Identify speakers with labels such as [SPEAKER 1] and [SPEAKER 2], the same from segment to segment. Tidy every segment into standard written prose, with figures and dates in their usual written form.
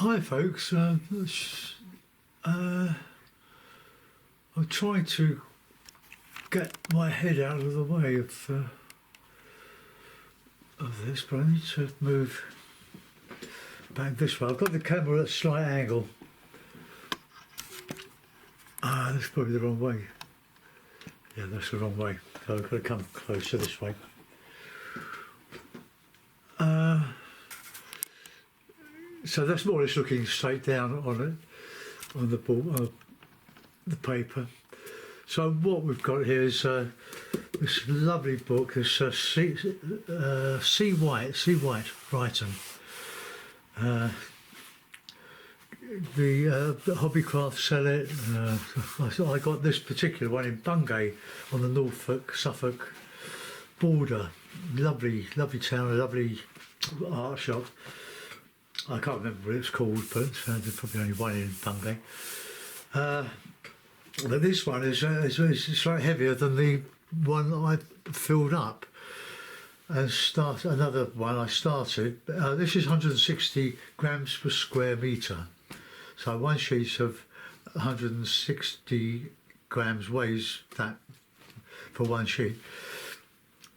[SPEAKER 1] Hi folks, I'm trying to get my head out of the way of this, but I need to move back this way. I've got the camera at a slight angle. That's probably the wrong way. Yeah, that's the wrong way. So I've got to come closer this way. So that's more or less looking straight down on it, on the ball, the paper. So what we've got here is this lovely book. It's C. White, Brighton. The Hobbycraft sell it. I got this particular one in Bungay on the Norfolk-Suffolk border. Lovely, lovely town, a lovely art shop. I can't remember what it's called, but there's probably only one in Bungay. But this one is slightly heavier than the one that I filled up and another one I started. This is 160 grams per square metre. So one sheet of 160 grams weighs that for one sheet.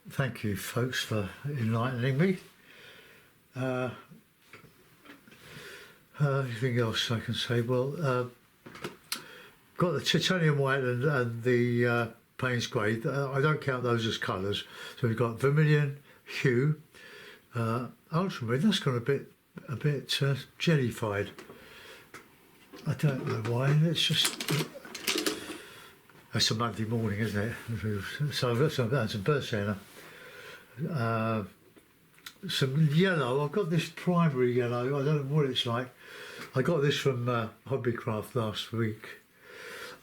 [SPEAKER 1] Thank you folks for enlightening me. Anything else I can say? Well, got the titanium white and the Payne's grey. I don't count those as colours. So we've got vermilion, hue, ultramarine. That's got a bit jellified. I don't know why. It's just it's a Monday morning, isn't it? So I've got some bird sienna. Some yellow. I've got this primary yellow. I don't know what it's like. I got this from Hobbycraft last week,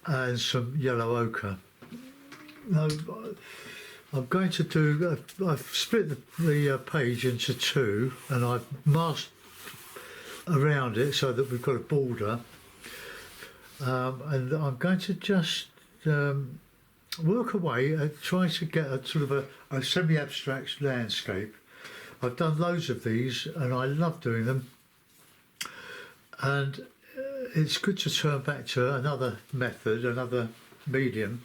[SPEAKER 1] and some yellow ochre. Now, I'm going to do. I've split the page into two, and I've masked around it so that we've got a border. And I'm going to just work away and try to get a sort of a semi-abstract landscape. I've done loads of these and I love doing them, and it's good to turn back to another method, another medium,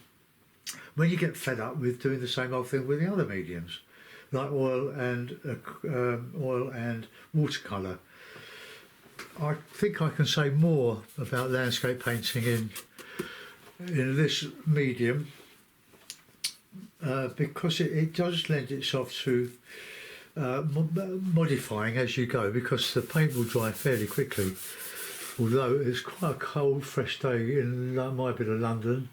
[SPEAKER 1] when you get fed up with doing the same old thing with the other mediums, like oil and watercolour. I think I can say more about landscape painting in this medium because it does lend itself to modifying as you go, because the paint will dry fairly quickly. Although it's quite a cold, fresh day in my bit of London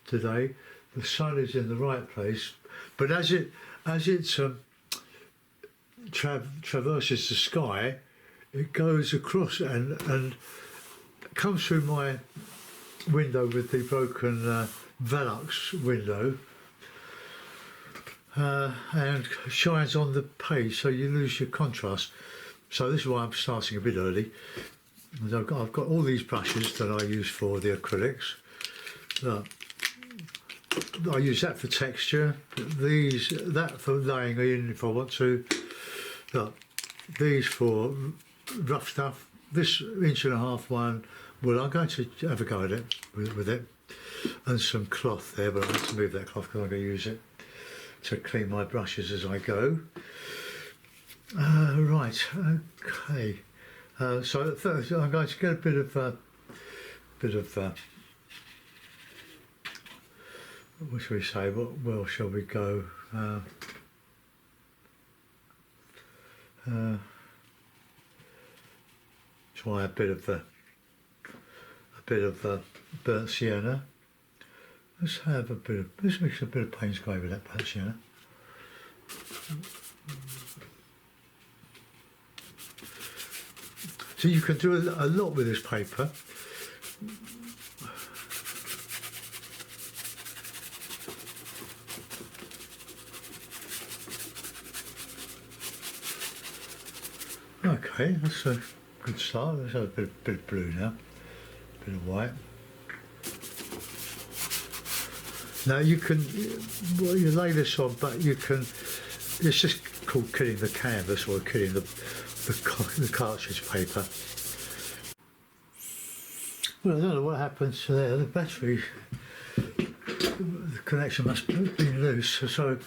[SPEAKER 1] today, the sun is in the right place. But as it traverses the sky, it goes across and comes through my window with the broken Velux window. And shines on the page, so you lose your contrast. So this is why I'm starting a bit early. I've got all these brushes that I use for the acrylics. I use that for texture. That for laying in if I want to. These for rough stuff. This 1.5-inch one. Well, I'm going to have a go at it with it, and some cloth there, but I have to move that cloth because I'm going to use it to clean my brushes as I go. Right, okay. So first I'm going to get a bit of what shall we say? Where shall we go? Try a bit of burnt sienna. Let's mix a bit of Payne's grey with that burnt sienna. So you can do a lot with this paper. Okay, that's a good start. Let's have a bit of blue now, a bit of white. Now you lay this on, but you can. It's just called killing the canvas or killing the cartridge paper. Well, I don't know what happened to there. The battery, the connection must have been loose. So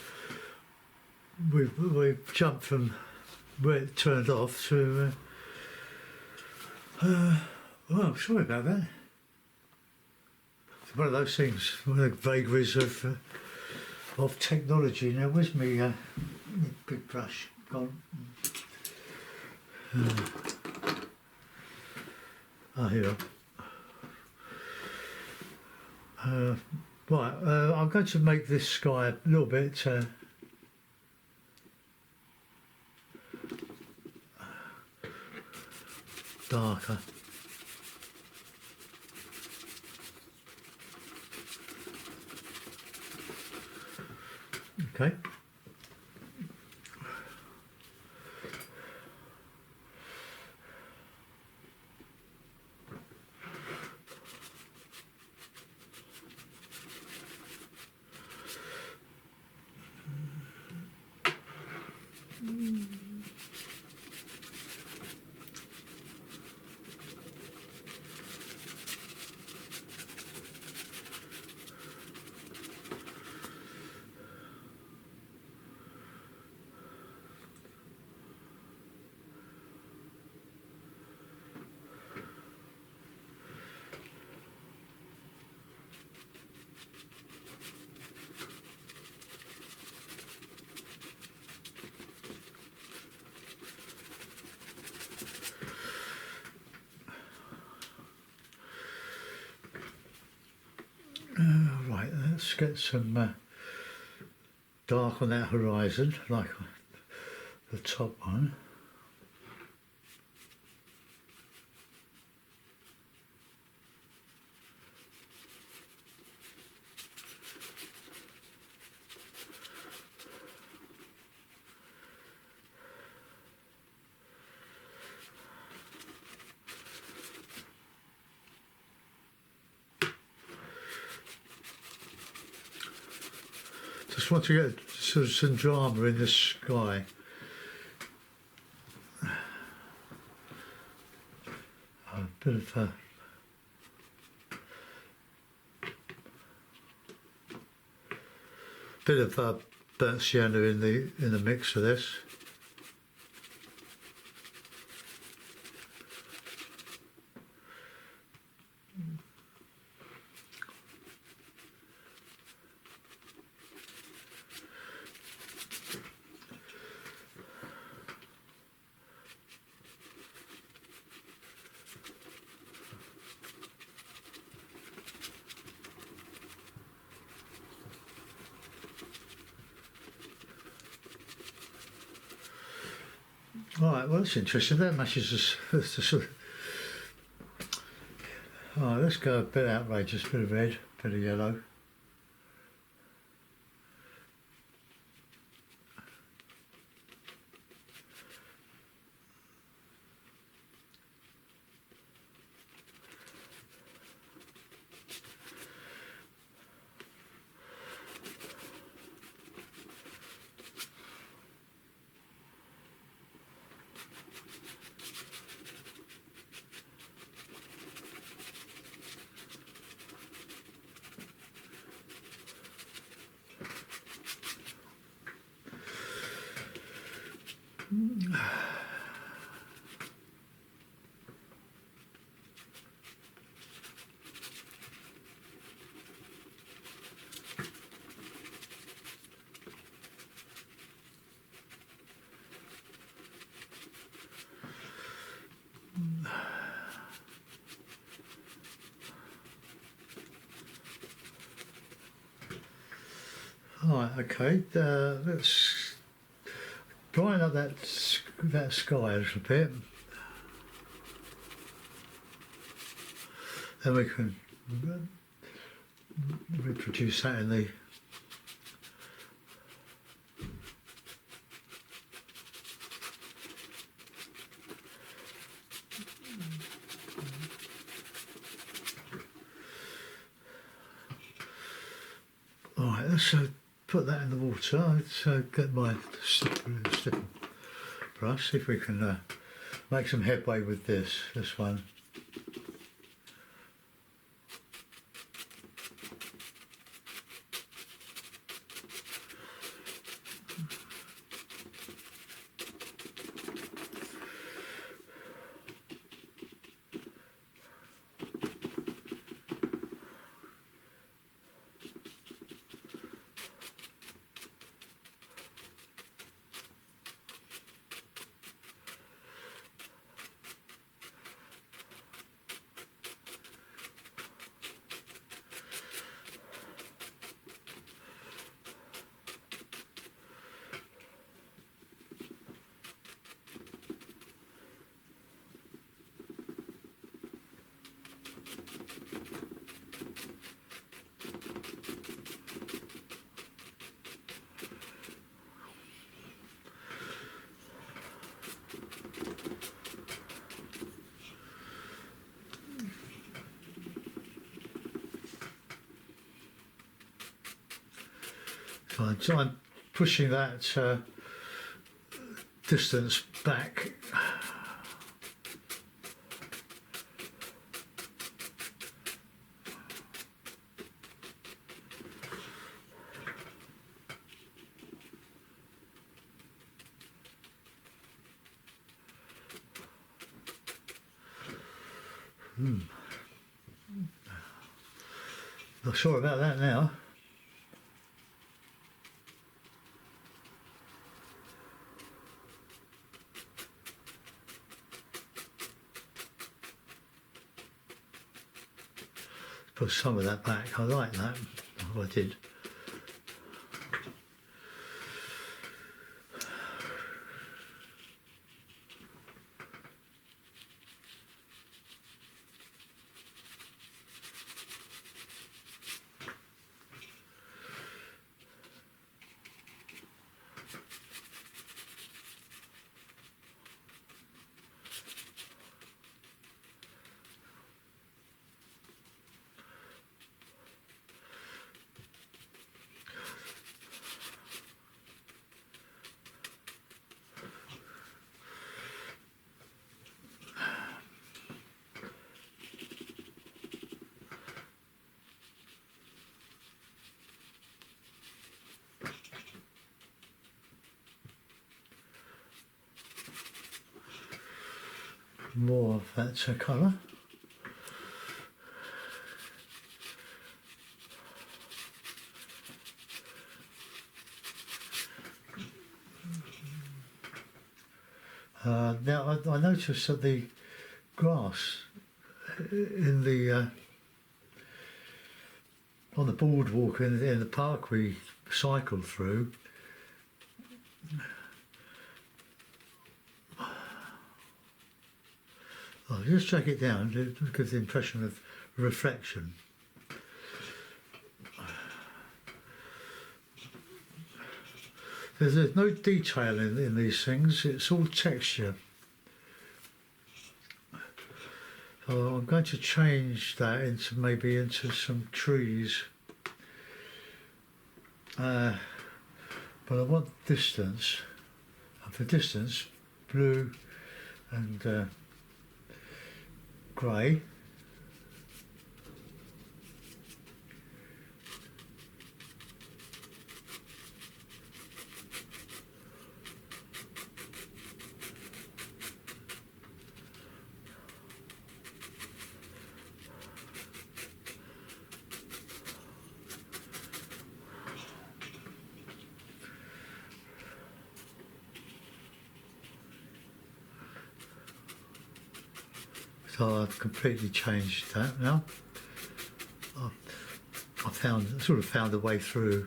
[SPEAKER 1] we jumped from where it turned off to. Well, sorry about that. It's one of those things, one of the vagaries of technology. Now, where's me big brush gone? Here. Right, I'm going to make this sky a little bit darker. Okay. Right, let's get some dark on that horizon, like the top one. Just want to get sort of some drama in the sky. A bit of burnt sienna in the mix of this. Right, well that's interesting, that matches the sort of... Alright, let's go a bit outrageous, bit of red, bit of yellow. Right, okay, let's brighten up that sky a little bit. Then we can reproduce that in the... Alright, let's put that in the water. Let's get my stick brush, see if we can make some headway with this one. So I'm pushing that distance back. Not sure about that now. Put some of that back. I like that. Oh, I did. More of that colour. Now I noticed that the grass in the on the boardwalk in the park we cycled through, I'll just check it down to give the impression of reflection. There's no detail in these things, it's all texture. So I'm going to change that into some trees. But I want distance, and for distance, blue and grey. So I've completely changed that now. I sort of found a way through.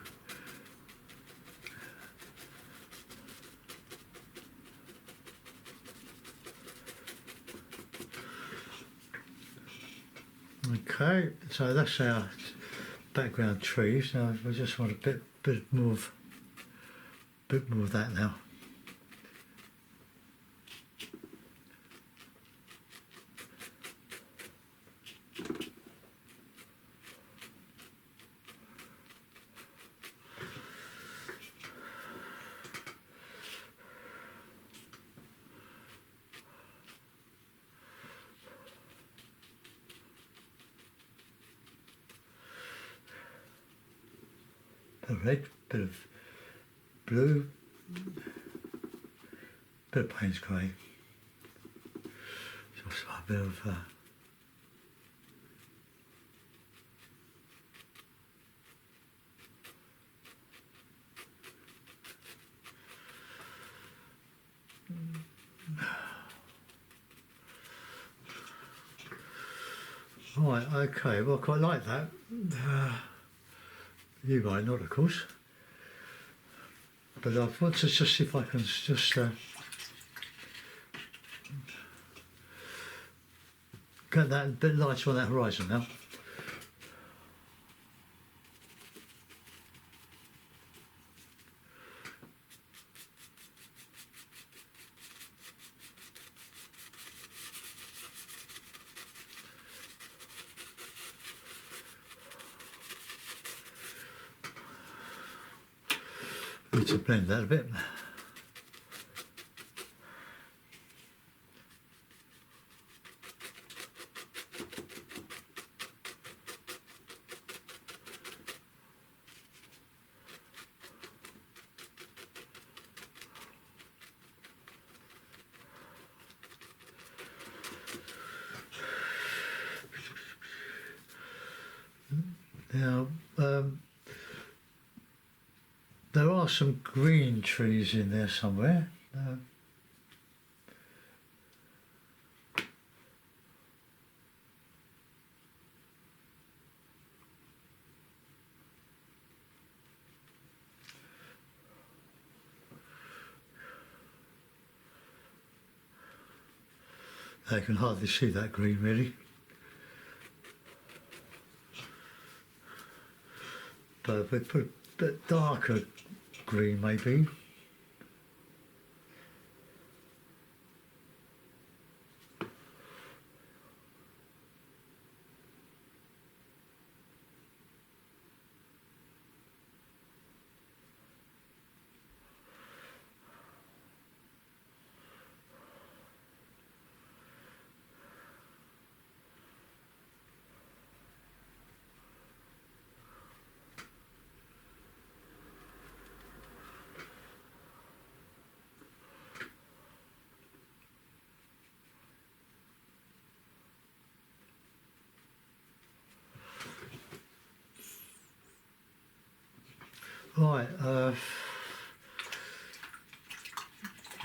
[SPEAKER 1] Okay, so that's our background trees. Now we just want a bit more of that now. Bit of red, bit of blue, bit of Payne's grey. Just a bit of right, okay, well I quite like that. You might not, of course, but I want to just see if I can just get that a bit lighter on that horizon now. Need to blend that a bit. Now, there are some green trees in there somewhere. I can hardly see that green really. But if we put a bit darker green maybe. Right,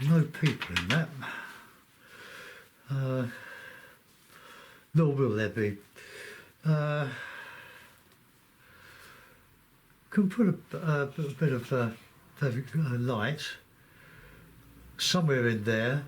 [SPEAKER 1] no people in that. Nor will there be. Can put a bit of light somewhere in there.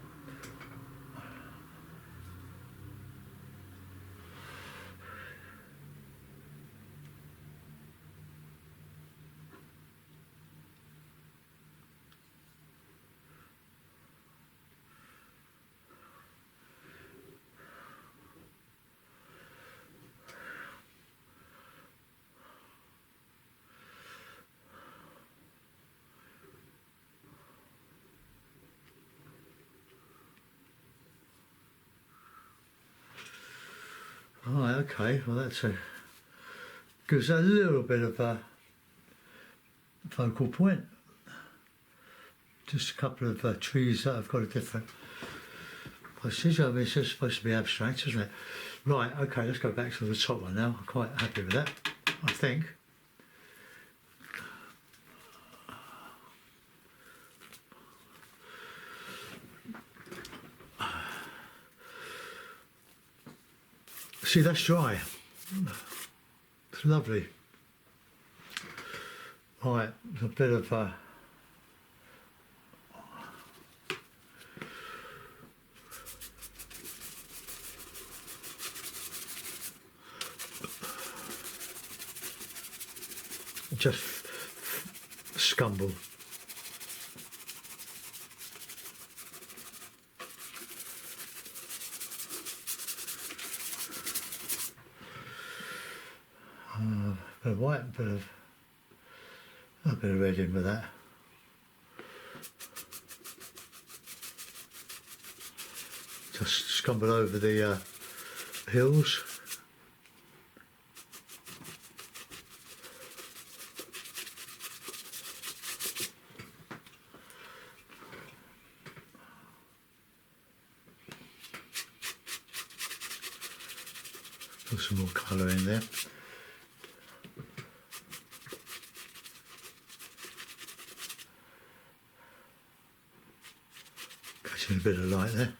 [SPEAKER 1] Right, okay, well that's gives a little bit of a focal point. Just a couple of trees that have got a different postage. I mean, it's just supposed to be abstract, isn't it? Right, okay, let's go back to the top one now. I'm quite happy with that, I think. See, that's dry. It's lovely. Right, a bit of just scumble. A bit of white, a bit of red in with that. Just scumble over the hills. Put some more colour in there. Catching a bit of light there.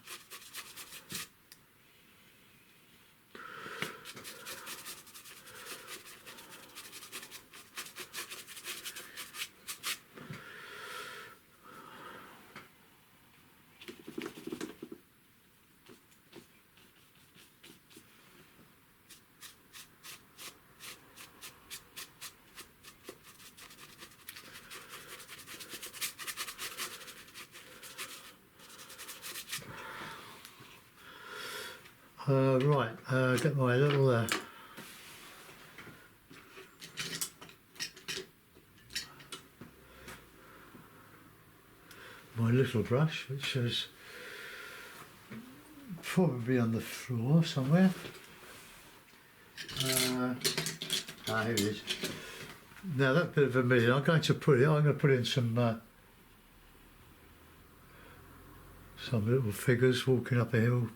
[SPEAKER 1] Right, get my little my little brush, which is probably on the floor somewhere. Here it is. Now that bit of vermilion, I'm going to put in some little figures walking up a hill.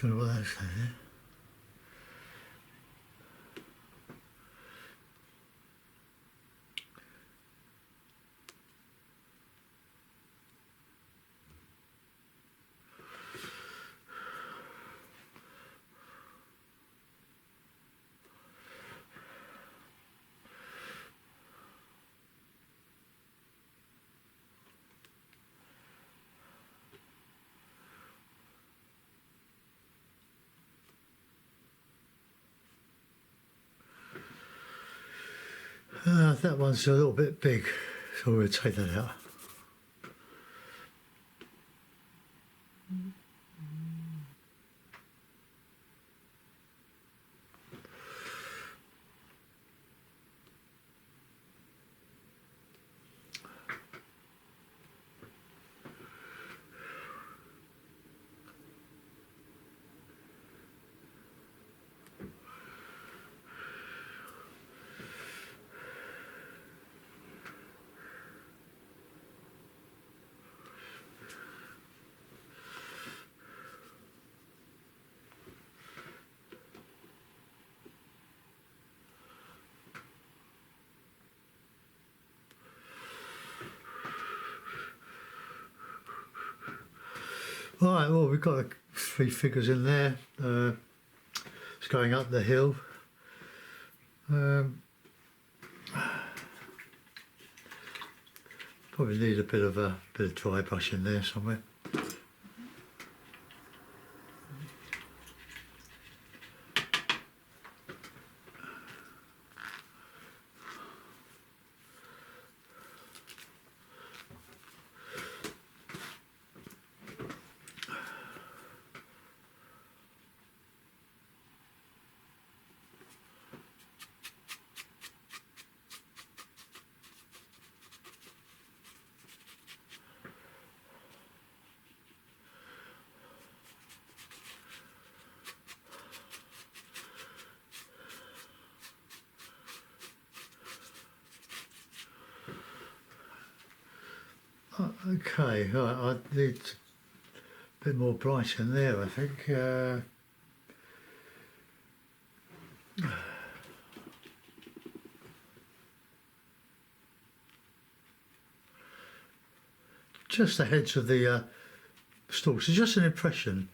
[SPEAKER 1] Don't know what that's saying. That one's a little bit big, so we'll take that out. Right, well, we've got 3 figures in there. It's going up the hill. Probably need a bit of dry brush in there somewhere. Okay, right, I need a bit more bright in there, I think. Just the heads of the stalks. It's just an impression.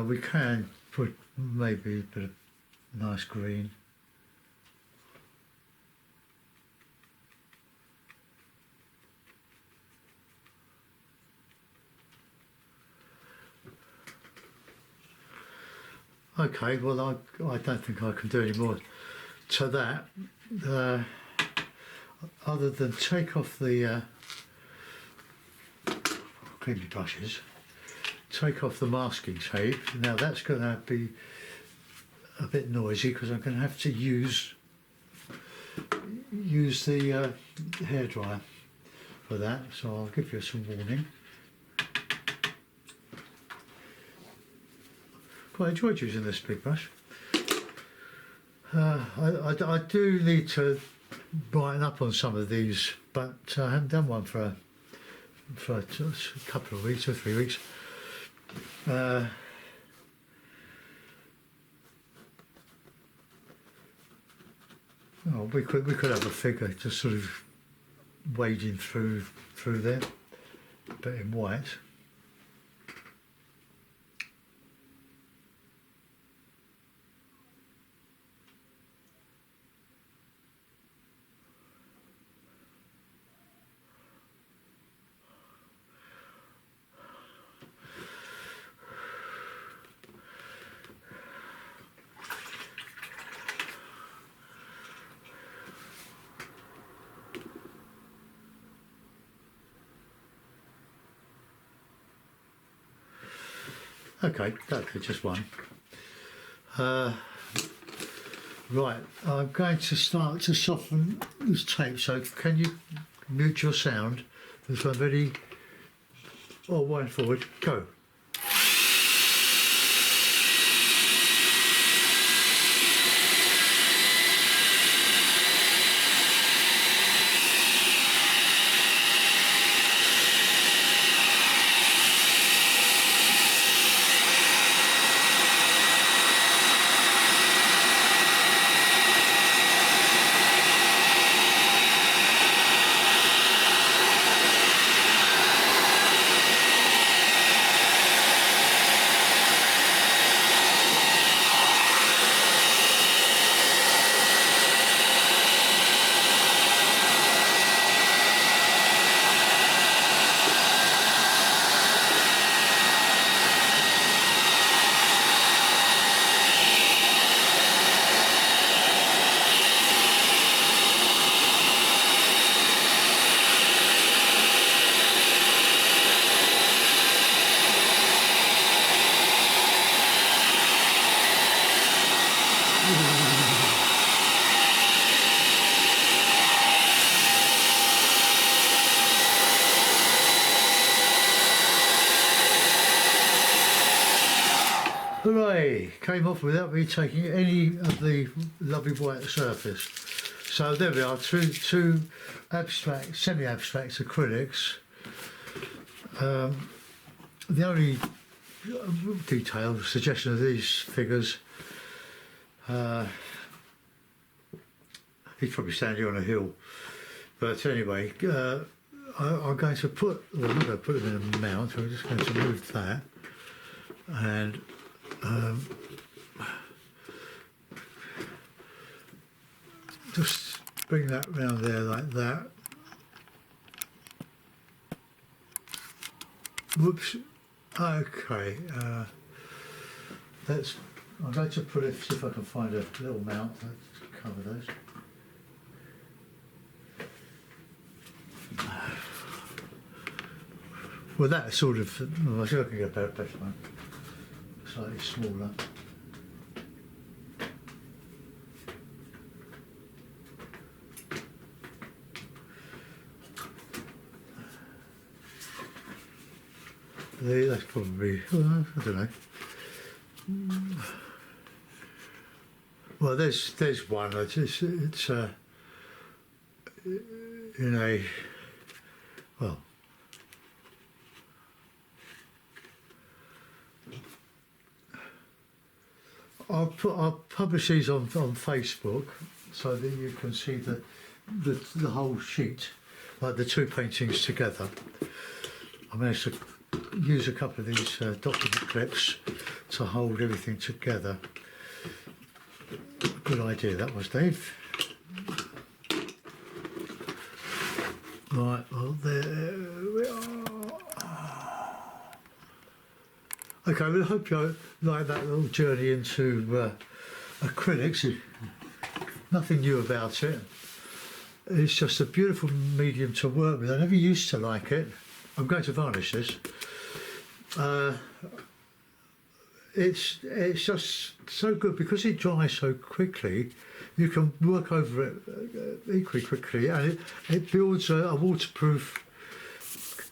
[SPEAKER 1] We can put maybe a bit of nice green. Okay, well I don't think I can do any more to that, other than take off the clean my brushes, take off the masking tape. Now that's going to be a bit noisy because I'm going to have to use the hairdryer for that, so I'll give you some warning. Quite enjoyed using this big brush. I do need to brighten up on some of these, but I haven't done one for a couple of weeks or 3 weeks. Oh, we could have a figure just sort of wading through there, but in white. Okay, just one. Right, I'm going to start to soften this tape, so can you mute your sound? This one ready? Oh, wind forward, go. Hooray! Came off without me taking any of the lovely white surface. So there we are, two abstract, semi-abstract acrylics. The only detail, suggestion of these figures, he's probably standing on a hill. But anyway, I'm going to put, well, I'm not going to put them in a mount, I'm just going to move that. And just bring that round there like that. Whoops. Okay. I'm going to put it, see if I can find a little mount to cover those. Well, that sort of, I think I can get a better one. Slightly smaller. That's probably, well, I don't know. Well, there's one. It's in a, well, I'll publish these on Facebook so that you can see the whole sheet, like the two paintings together. I managed to use a couple of these document clips to hold everything together. Good idea that was, Dave. Right, well there we are. Okay, well, I hope you like that little journey into acrylics. Nothing new about it. It's just a beautiful medium to work with. I never used to like it. I'm going to varnish this. It's just so good because it dries so quickly. You can work over it equally quickly, and it builds a waterproof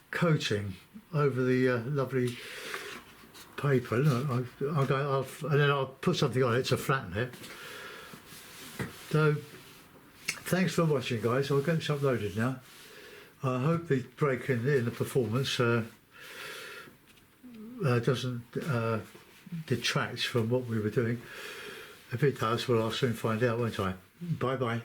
[SPEAKER 1] coating over the lovely paper. And then I'll put something on it to flatten it. So thanks for watching, guys. I'll get this uploaded now. I hope the break in the performance doesn't detract from what we were doing. If it does, well, I'll soon find out, won't I? Bye bye.